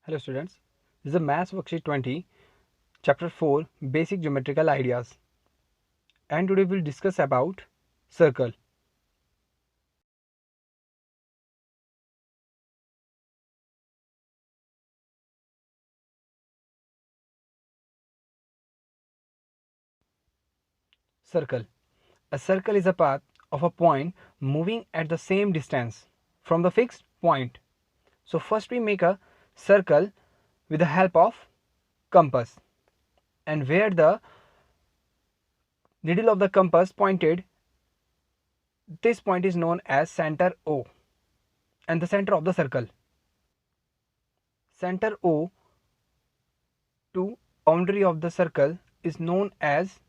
Hello students, this is a Maths Worksheet 20, Chapter 4, Basic Geometrical Ideas, and today we'll discuss about circle. Circle. A circle is a path of a point moving at the same distance from the fixed point. So first we make a circle with the help of compass, and where the needle of the compass pointed, this point is known as center O and the center of the circle. Center O to boundary of the circle is known as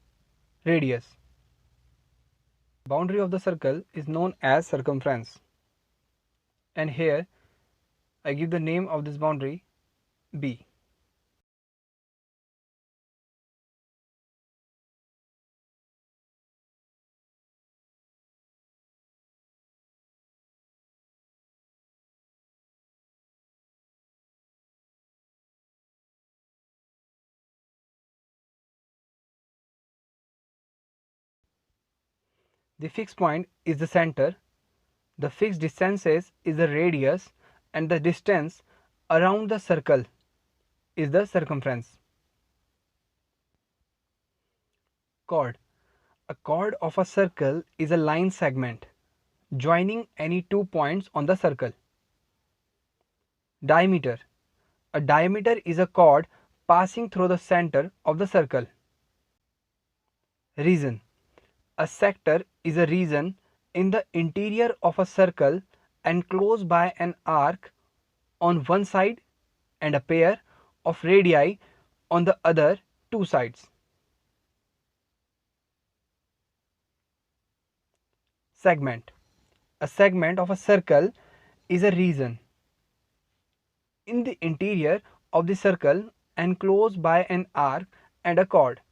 radius. Boundary of the circle is known as circumference, and here I give the name of this boundary B. The fixed point is the center, the fixed distances is the radius, and the distance around the circle is the circumference. Chord. A chord of a circle is a line segment joining any 2 points on the circle. Diameter. A diameter is a chord passing through the center of the circle. Region. A sector is a region in the interior of a circle enclosed by an arc on one side and a pair of radii on the other two sides. Segment. A segment of a circle is a region in the interior of the circle enclosed by an arc and a chord.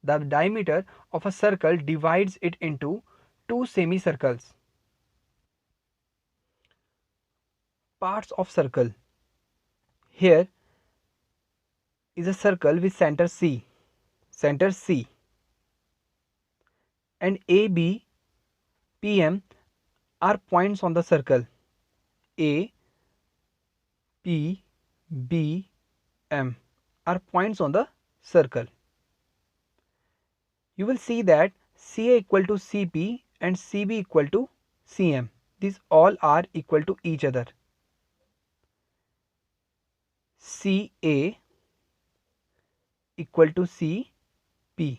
The diameter of a circle divides it into two semicircles. Parts of circle. Here is a circle with center C, and AB, PM are points on the circle. A, P, B, M are points on the circle. You will see that CA equal to CP and CB equal to CM. These all are equal to each other. CA equal to CP.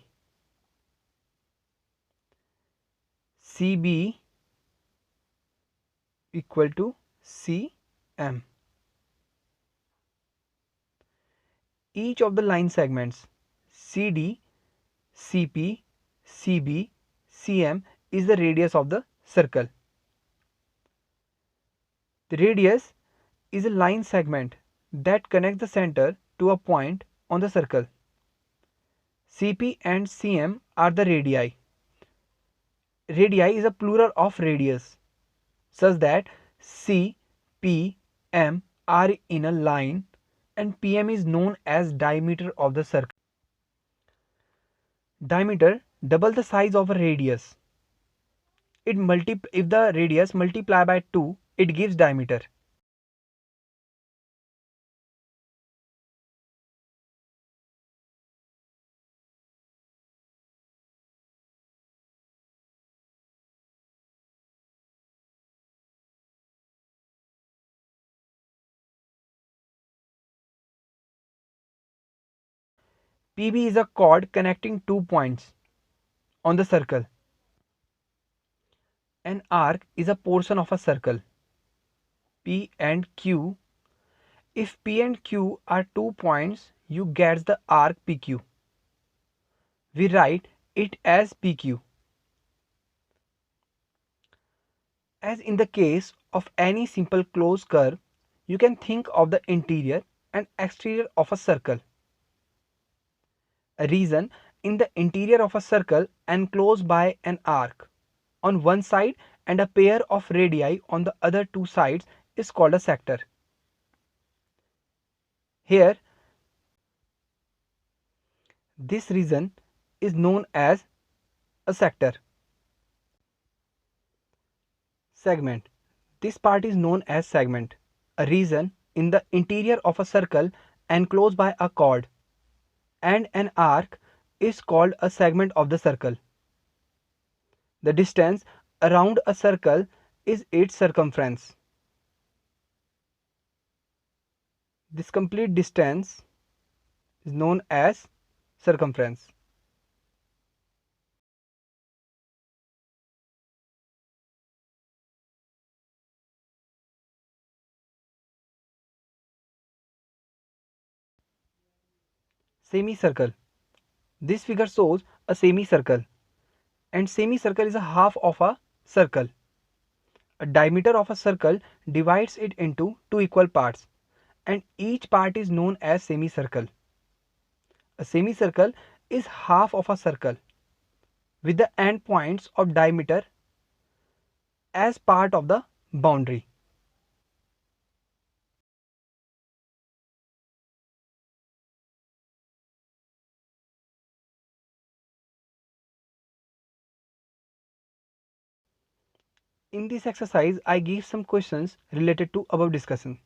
CB equal to CM. Each of the line segments CD, CP, CB, CM is the radius of the circle. The radius is a line segment that connects the center to a point on the circle. CP and CM are the radii. Radii is a plural of radius, such that C, P, M are in a line and PM is known as diameter of the circle. Diameter double the size of a radius. If the radius multiply by 2, it gives diameter. PB is a chord connecting 2 points on the circle. An arc is a portion of a circle. P and Q. If P and Q are 2 points, you get the arc PQ. We write it as PQ. As in the case of any simple closed curve, you can think of the interior and exterior of a circle. A region in the interior of a circle enclosed by an arc on one side and a pair of radii on the other two sides is called a sector. Here, this region is known as a sector. Segment. This part is known as segment, a region in the interior of a circle enclosed by a chord, and an arc is called a segment of the circle. The distance around a circle is its circumference. This complete distance is known as circumference. Semicircle. This figure shows a semicircle, and semicircle is a half of a circle. A diameter of a circle divides it into two equal parts, and each part is known as semicircle. A semicircle is half of a circle with the end points of diameter as part of the boundary. In this exercise, I give some questions related to above discussion.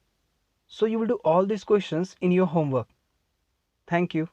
So you will do all these questions in your homework. Thank you.